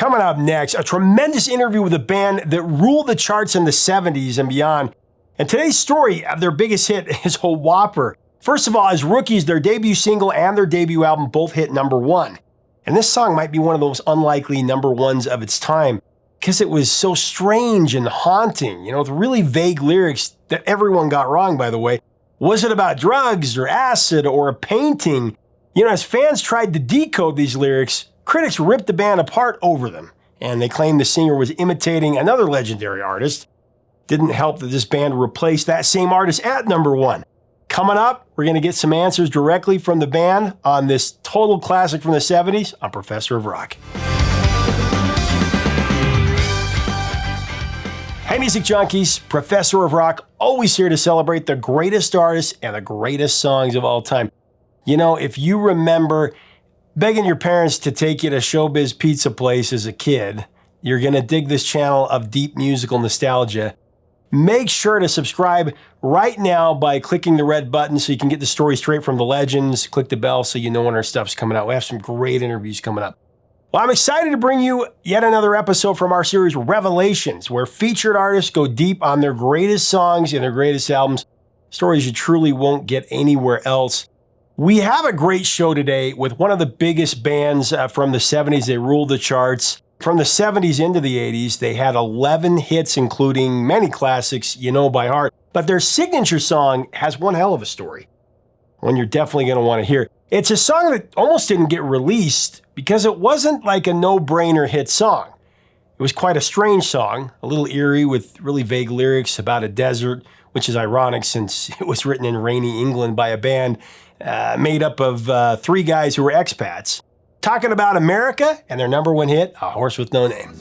Coming up next, a tremendous interview with a band that ruled the charts in the 70s and beyond. And today's story of their biggest hit is a whopper. First of all, as rookies, their debut single and their debut album both hit #1. And this song might be one of those unlikely #1s of its time because it was so strange and haunting, with really vague lyrics that everyone got wrong, by the way. Was it about drugs or acid or a painting? As fans tried to decode these lyrics, critics ripped the band apart over them, and they claimed the singer was imitating another legendary artist. Didn't help that this band replaced that same artist at #1. Coming up, we're going to get some answers directly from the band on this total classic from the 70s on Professor of Rock. Hey, music junkies, Professor of Rock, always here to celebrate the greatest artists and the greatest songs of all time. If you remember begging your parents to take you to Showbiz Pizza Place as a kid, you're going to dig this channel of deep musical nostalgia. Make sure to subscribe right now by clicking the red button so you can get the story straight from the legends. Click the bell so you know when our stuff's coming out. We have some great interviews coming up. Well, I'm excited to bring you yet another episode from our series Revelations, where featured artists go deep on their greatest songs and their greatest albums, stories you truly won't get anywhere else. We have a great show today with one of the biggest bands from the 70s. They ruled the charts. From the 70s into the 80s, they had 11 hits, including many classics you know by heart. But their signature song has one hell of a story, one you're definitely going to want to hear. It's a song that almost didn't get released because it wasn't like a no-brainer hit song. It was quite a strange song, a little eerie with really vague lyrics about a desert, which is ironic since it was written in rainy England by a band made up of 3 guys who were expats. Talking about America and their #1 hit, A Horse with No Name.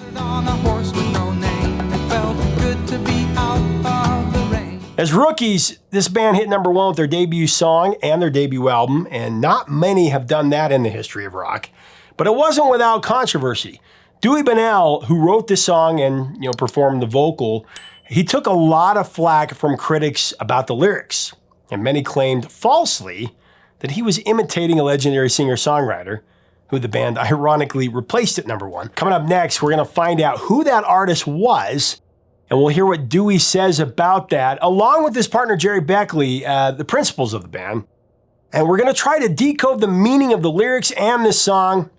As rookies, this band hit #1 with their debut song and their debut album, and not many have done that in the history of rock. But it wasn't without controversy. Dewey Bunnell, who wrote this song and performed the vocal, he took a lot of flack from critics about the lyrics, and many claimed falsely that he was imitating a legendary singer-songwriter who the band ironically replaced at #1. Coming up next, we're going to find out who that artist was, and we'll hear what Dewey says about that, along with his partner Gerry Beckley, the principals of the band. And we're going to try to decode the meaning of the lyrics and this song,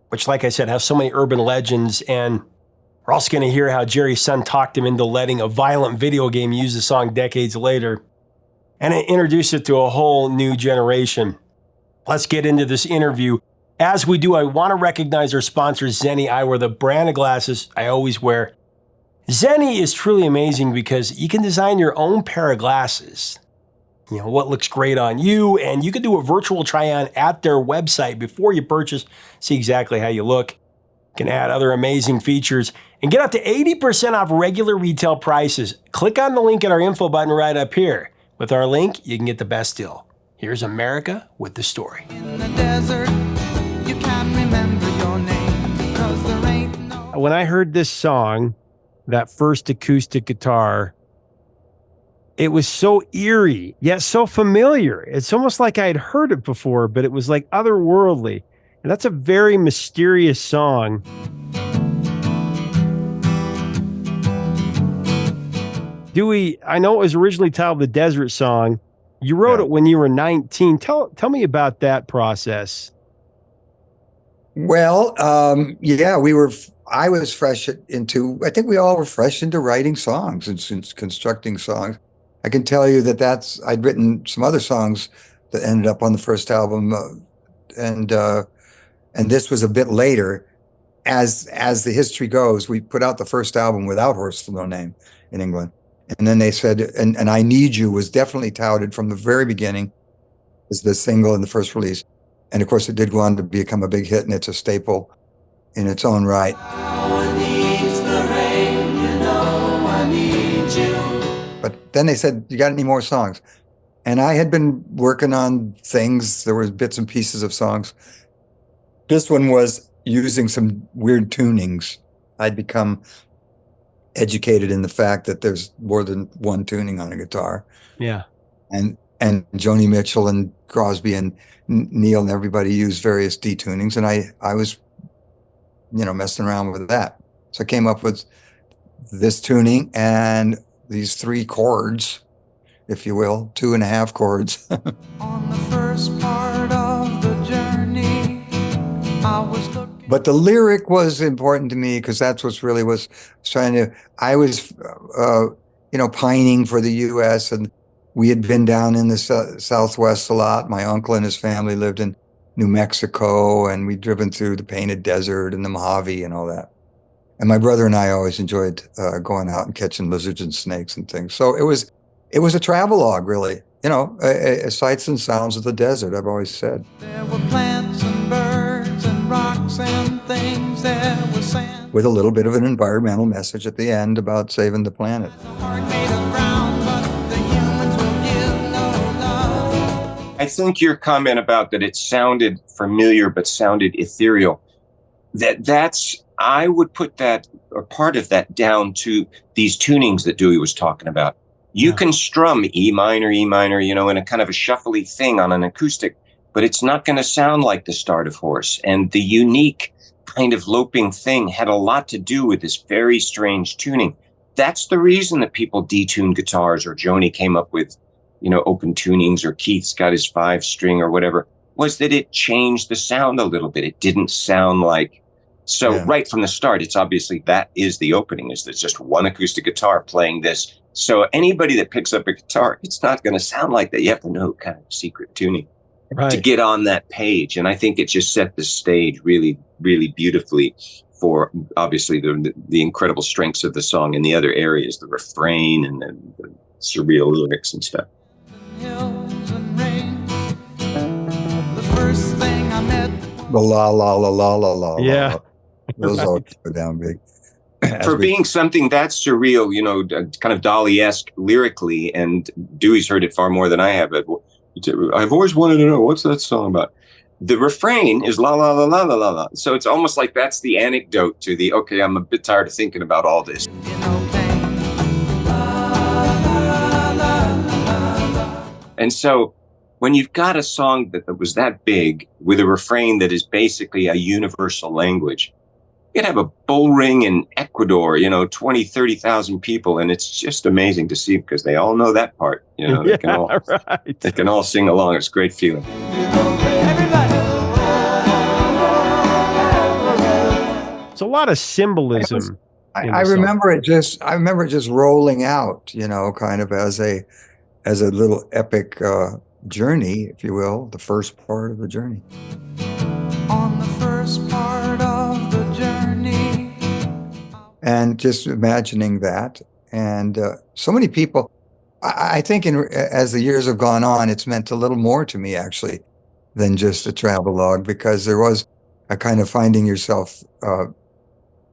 which, like I said, has so many urban legends. And we're also going to hear how Gerry's son talked him into letting a violent video game use the song decades later, and it introduced it to a whole new generation. Let's get into this interview. As we do, I want to recognize our sponsor, Zenni Eyewear, the brand of glasses I always wear. Zenni is truly amazing because you can design your own pair of glasses. What looks great on you, and you can do a virtual try-on at their website before you purchase, see exactly how you look. You can add other amazing features and get up to 80% off regular retail prices. Click on the link at our info button right up here. With our link, you can get the best deal. Here's America with the story. In the desert, you can't remember your name because there ain't no... When I heard this song, that first acoustic guitar, it was so eerie, yet so familiar. It's almost like I had heard it before, but it was like otherworldly. And that's a very mysterious song. Dewey, I know it was originally titled The Desert Song. You wrote it when you were 19. Tell me about that process. Well, I was fresh into, I think we all were fresh into writing songs and constructing songs. I can tell you that I'd written some other songs that ended up on the first album. And this was a bit later. As the history goes, we put out the first album without Horse with No Name in England. And then they said, and I Need You was definitely touted from the very beginning as the single in the first release. And of course, it did go on to become a big hit, and it's a staple in its own right. But then they said, you got any more songs? And I had been working on things. There was bits and pieces of songs. This one was using some weird tunings. I'd become educated in the fact that there's more than one tuning on a guitar. Yeah. And Joni Mitchell and Crosby and Neil and everybody used various detunings. And I was messing around with that. So I came up with this tuning and these 3 chords, if you will, 2.5 chords. On the first part of the journey, I was looking. But the lyric was important to me because that's what's really was trying to. I was, pining for the U.S. and we had been down in the Southwest a lot. My uncle and his family lived in New Mexico, and we'd driven through the Painted Desert and the Mojave and all that. And my brother and I always enjoyed going out and catching lizards and snakes and things. So it was a travelogue, really. Sights and sounds of the desert. I've always said. There were plants and birds and rocks and things. There was sand. With a little bit of an environmental message at the end about saving the planet. Heart made of brown, but the humans will give no love. I think your comment about that it sounded familiar but sounded ethereal, I would put that, or part of that, down to these tunings that Dewey was talking about. You can strum E minor, in a kind of a shuffly thing on an acoustic, but it's not going to sound like the start of Horse. And the unique kind of loping thing had a lot to do with this very strange tuning. That's the reason that people detuned guitars, or Joni came up with, open tunings, or Keith's got his 5-string or whatever, was that it changed the sound a little bit. It didn't sound like. So right from the start, it's obviously that is the opening, is there's just one acoustic guitar playing this. So anybody that picks up a guitar, it's not going to sound like that. You have to know kind of secret tuning to get on that page. And I think it just set the stage really, really beautifully for obviously the incredible strengths of the song in the other areas, the refrain and the surreal lyrics and stuff. Hills and rain. The first thing I met. The la la la la la la. Yeah. Those all go down big. For being something that's surreal, kind of Dolly-esque lyrically, and Dewey's heard it far more than I have. I've always wanted to know, what's that song about? The refrain is la la la la la la la. So it's almost like that's the anecdote to the, okay, I'm a bit tired of thinking about all this. And so when you've got a song that was that big with a refrain that is basically a universal language, you could have a bull ring in Ecuador, 20, 30,000 people. And it's just amazing to see because they all know that part. They can all sing along. It's a great feeling. It's a lot of symbolism. I remember it just rolling out, kind of as a little epic journey, if you will, the first part of the journey. On the first part of the journey. And just imagining that. And so many people, I think as the years have gone on, it's meant a little more to me, actually, than just a travelogue, because there was a kind of finding yourself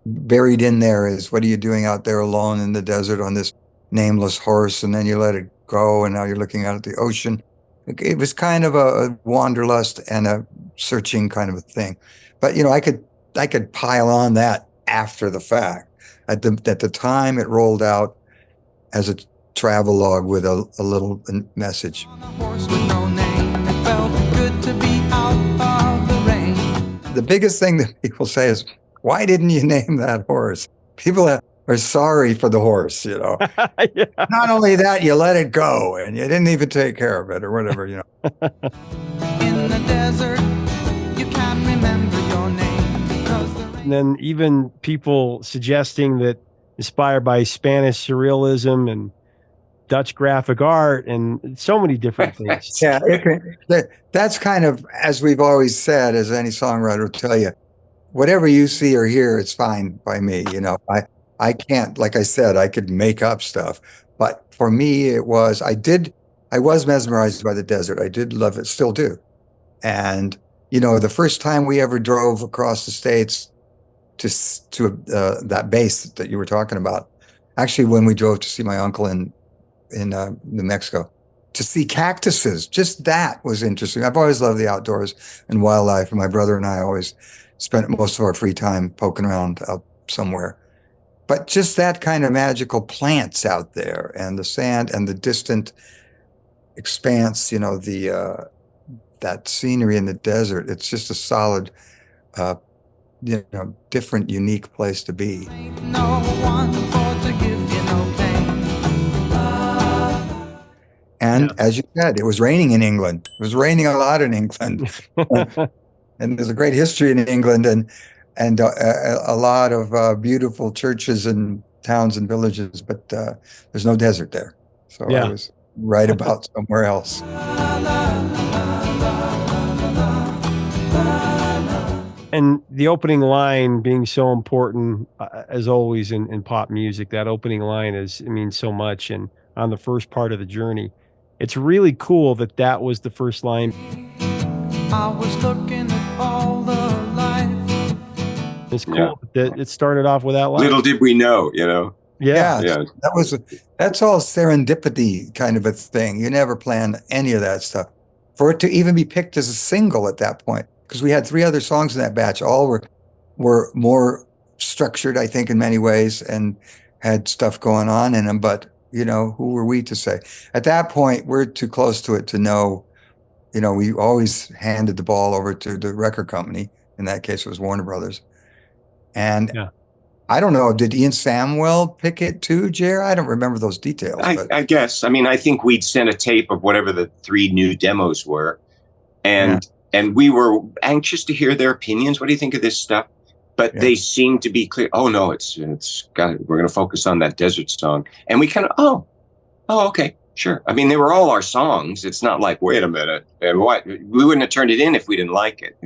buried in there is, what are you doing out there alone in the desert on this nameless horse? And then you let it go, and now you're looking out at the ocean. It was kind of a wanderlust and a searching kind of a thing. But, I could pile on that after the fact. At the time, it rolled out as a travelogue with a little message. On a horse with no name, it felt good to be out of the rain. The biggest thing that people say is, why didn't you name that horse? People are sorry for the horse, Yeah. Not only that, you let it go and you didn't even take care of it or whatever, In the desert, you can't remember your name because the rain. And then even people suggesting that inspired by Spanish surrealism and Dutch graphic art and so many different things. Yeah, that's kind of, as we've always said, as any songwriter will tell you, whatever you see or hear, it's fine by me. I can't, like I said, I could make up stuff, but for me, I was mesmerized by the desert. I did love it, still do. And, the first time we ever drove across the States to that base that you were talking about, actually, when we drove to see my uncle in New Mexico, to see cactuses, just that was interesting. I've always loved the outdoors and wildlife, and my brother and I always spent most of our free time poking around out somewhere. But just that kind of magical plants out there, and the sand and the distant expanse, that scenery in the desert, it's just a solid different, unique place to be. No one for to give you no pain. And as you said, it was raining in England. It was raining a lot in England. And there's a great history in England, and a lot of beautiful churches and towns and villages, but there's no desert there. So I was right about somewhere else. And the opening line being so important, as always in pop music, that opening line it means so much. And on the first part of the journey, it's really cool that was the first line. I was looking at all the life. It's cool that it started off with that line. Little did we know, Yeah. That's all serendipity kind of a thing. You never plan any of that stuff. For it to even be picked as a single at that point, because we had 3 other songs in that batch, all were more structured, I think, in many ways, and had stuff going on in them. But who were we to say? At that point, we're too close to it to know. We always handed the ball over to the record company. In that case, it was Warner Brothers. And I don't know, did Ian Samwell pick it too, Gerry? I don't remember those details. I guess. I mean, I think we'd sent a tape of whatever the 3 new demos were. And we were anxious to hear their opinions. What do you think of this stuff? But they seemed to be clear. Oh, no, we're going to focus on that desert song. And we kind of, okay. Sure. I mean, they were all our songs. It's not like, wait a minute, and what? We wouldn't have turned it in if we didn't like it,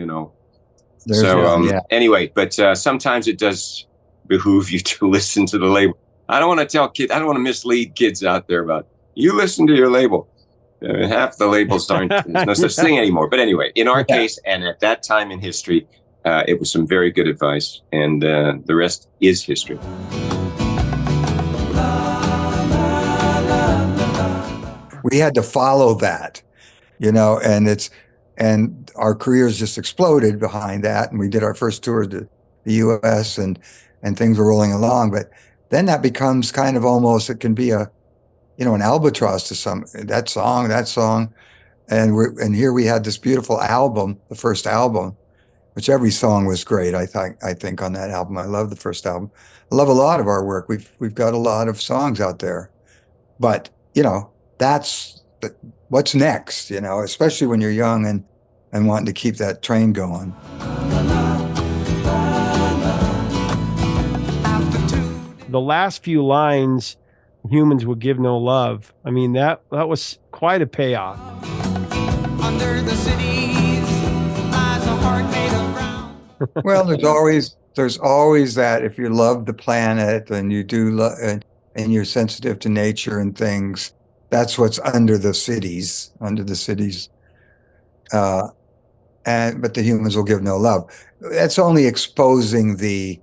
Anyway, but sometimes it does behoove you to listen to the label. I don't want to tell kids, I don't want to mislead kids out there about, you listen to your label. Half the labels there's no such thing anymore. But anyway, in our case, and at that time in history, it was some very good advice, and the rest is history. We had to follow that, and our careers just exploded behind that. And we did our first tour to the US and things were rolling along. But then that becomes kind of almost, it can be an albatross to that song. And here we had this beautiful album, the first album, which every song was great. I think on that album, I love the first album. I love a lot of our work. We've got a lot of songs out there, but that's what's next, especially when you're young and wanting to keep that train going. The last few lines, humans will give no love. I mean, that was quite a payoff. Under the cities lies a heart made of ground. Well, there's always that. If you love the planet and you do and you're sensitive to nature and things, that's what's under the cities. But the humans will give no love. That's only exposing the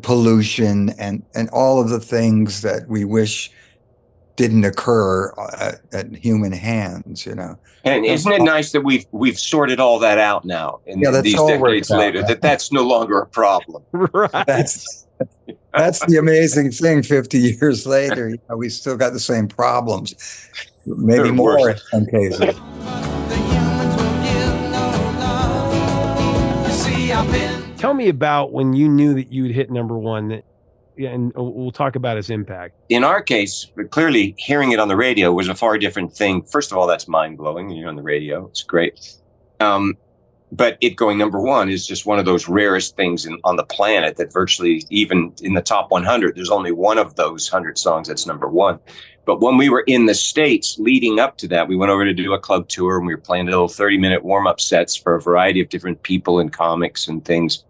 pollution and all of the things that we wish didn't occur at human hands, And isn't it nice that we've sorted all that out now in these decades later, that's no longer a problem. Right. That's the amazing thing. 50 years later, we still got the same problems, maybe more in some cases. The humans will give no love. You see, I've been. Tell me about when you knew that you'd hit number 1, and we'll talk about its impact. In our case, clearly hearing it on the radio was a far different thing. First of all, that's mind-blowing. You're on the radio. It's great. But it going number 1 is just one of those rarest things on the planet that virtually, even in the top 100, there's only one of those 100 songs that's number 1. But when we were in the States leading up to that, we went over to do a club tour and we were playing little 30-minute warm-up sets for a variety of different people and comics and things.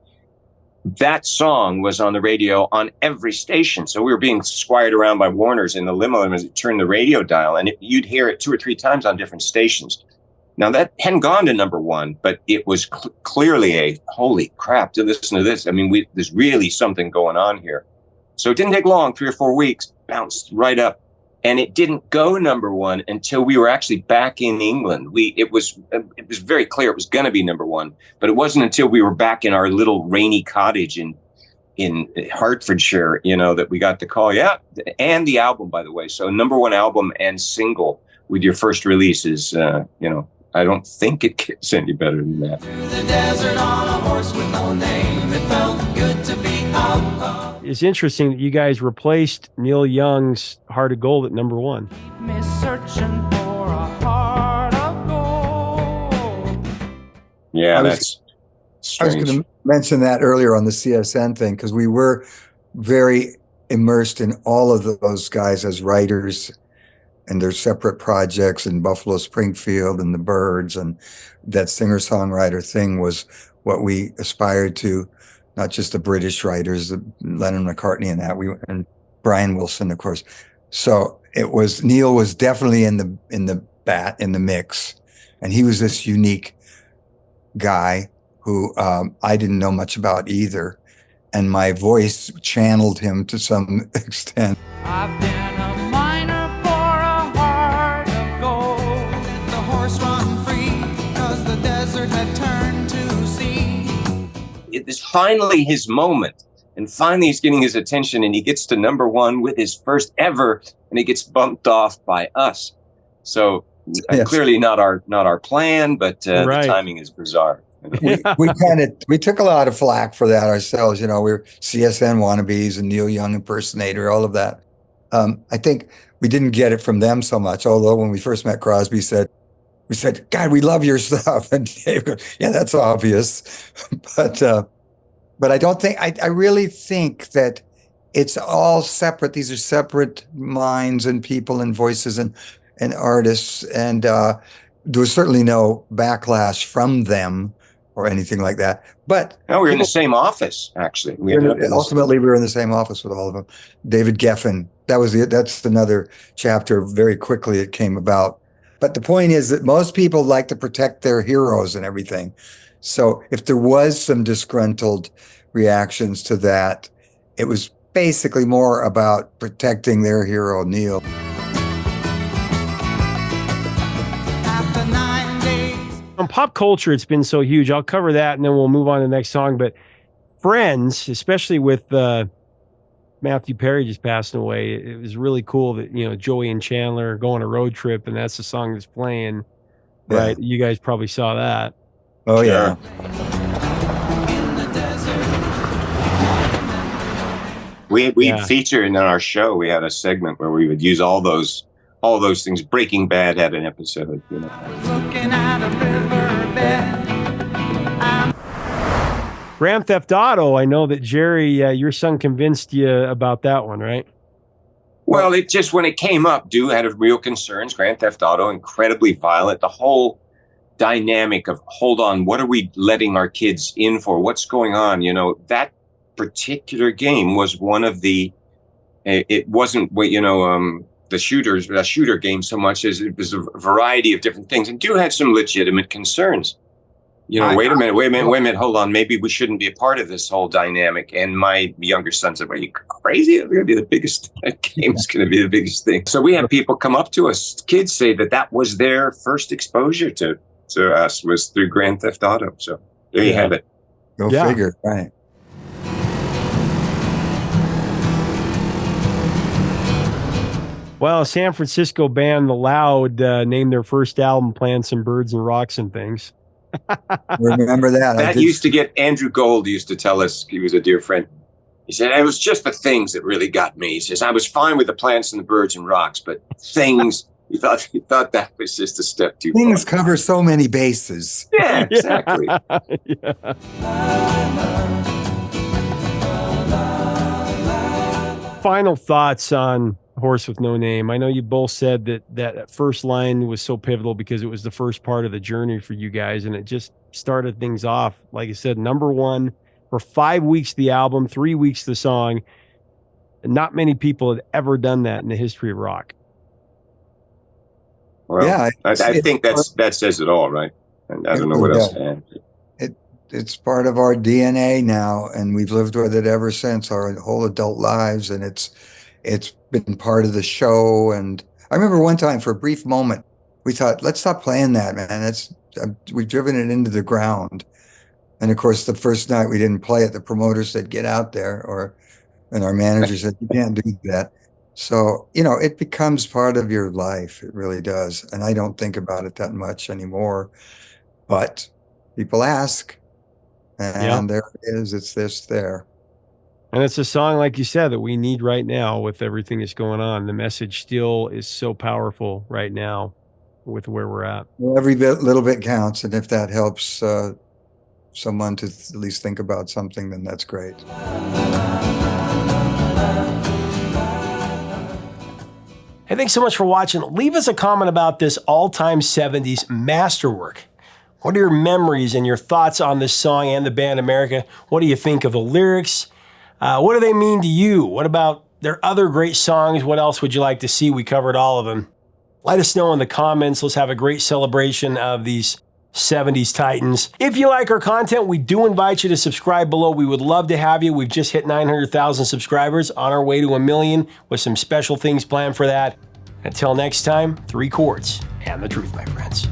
That song was on the radio on every station. So we were being squired around by Warners in the limo and we turned the radio dial and you'd hear it 2 or 3 times on different stations. Now, that hadn't gone to number 1, but it was clearly a holy crap to listen to this. I mean, there's really something going on here. So it didn't take long, 3 or 4 weeks, bounced right up. And it didn't go number 1 until we were actually back in England. It was very clear it was going to be number 1, but it wasn't until we were back in our little rainy cottage in Hertfordshire, that we got the call. Yeah, and the album, by the way. So number 1 album and single with your first release is, I don't think it gets any better than that. The desert on a horse. horse with no name. It felt good to be out. It's interesting that you guys replaced Neil Young's Heart of Gold at number 1. Me searching for a heart of gold. Yeah, I was- that's I was strange. going to mention that earlier on the CSN thing, because we were very immersed in all of those guys as writers and their separate projects in Buffalo Springfield and the Byrds, and that singer-songwriter thing was what we aspired to, not just the British writers, Lennon, McCartney, and that and Brian Wilson, of course. So Neil was definitely in the mix, and he was this unique guy who I didn't know much about either, and my voice channeled him to some extent. I've been a miner for a heart of gold. Let the horse run free, 'cause the desert had turned to sea. It is finally his moment, and finally he's getting his attention, and he gets to number 1 with his first ever, and he gets bumped off by us. So Yes. clearly not our plan, but Right. the timing is bizarre. We took a lot of flack for that ourselves. We were CSN wannabes and Neil Young impersonator, all of that. I think we didn't get it from them so much. Although when we first met Crosby, we said, "God, we love your stuff," and Dave goes, "Yeah, that's obvious." But I don't think I really think that it's all separate. These are separate minds and people and voices and artists, and there was certainly no backlash from them or anything like that. But No, we were in the same office, actually. ultimately, we were in the same office with all of them. David Geffen, that's another chapter. Very quickly, it came about. But the point is that most people like to protect their heroes and everything. So if there was some disgruntled reactions to that, it was basically more about protecting their hero, Neil. After 9 days. On pop culture, it's been so huge. I'll cover that, and then we'll move on to the next song. But Friends, especially with Matthew Perry just passing away, it was really cool that, Joey and Chandler are going on a road trip, and that's the song that's playing, Yeah. right? You guys probably saw that. Oh, Sure. yeah. We Yeah. featured in our show. We had a segment where we would use all those things. Breaking Bad had an episode. Looking at a riverbed. Grand Theft Auto, I know that Gerry, your son convinced you about that one, right? Well, it just when it came up, Dew had real concerns. Grand Theft Auto, incredibly violent. The whole dynamic of, hold on, what are we letting our kids in for? What's going on? That particular game was one of the. It wasn't the shooter game so much as it was a variety of different things, and Dew had some legitimate concerns. Wait a minute, hold on. Maybe we shouldn't be a part of this whole dynamic. And my younger son said, "Are you crazy? It's going to be the biggest game's going to be the biggest thing." So we have people come up to us, kids say that was their first exposure to us was through Grand Theft Auto. So there you have it. Go Yeah. figure, right? Well, San Francisco band The Loud named their first album Plants and Birds and Rocks and Things. Remember that? That used to get Andrew Gold used to tell us, he was a dear friend. He said, it was just the things that really got me. He says, I was fine with the plants and the birds and rocks, but things, he thought that was just a step too Things far. cover so many bases. Yeah, exactly. Yeah. Final thoughts on Horse with No Name. I know you both said that first line was so pivotal because it was the first part of the journey for you guys, and it just started things off. Like I said, number one for 5 weeks the album, 3 weeks the song. Not many people had ever done that in the history of rock. Well, Yeah, I think that says it all, right? And I don't know what else to add. It's part of our DNA now, and we've lived with it ever since our whole adult lives, and it's been part of the show. And I remember one time, for a brief moment, we thought, let's stop playing that, man. We've driven it into the ground. And of course, the first night we didn't play it, the promoter said, get out there, and our manager said, you can't do that. So, it becomes part of your life. It really does. And I don't think about it that much anymore, but people ask. And there it is. It's this there. And it's a song, like you said, that we need right now with everything that's going on. The message still is so powerful right now with where we're at. Well, every little bit counts. And if that helps someone to at least think about something, then that's great. Hey, thanks so much for watching. Leave us a comment about this all-time 70s masterwork. What are your memories and your thoughts on this song and the band America? What do you think of the lyrics? What do they mean to you? What about their other great songs? What else would you like to see? We covered all of them. Let us know in the comments. Let's have a great celebration of these 70s Titans. If you like our content, we do invite you to subscribe below. We would love to have you. We've just hit 900,000 subscribers, on our way to 1 million with some special things planned for that. Until next time, 3 chords and the truth, my friends.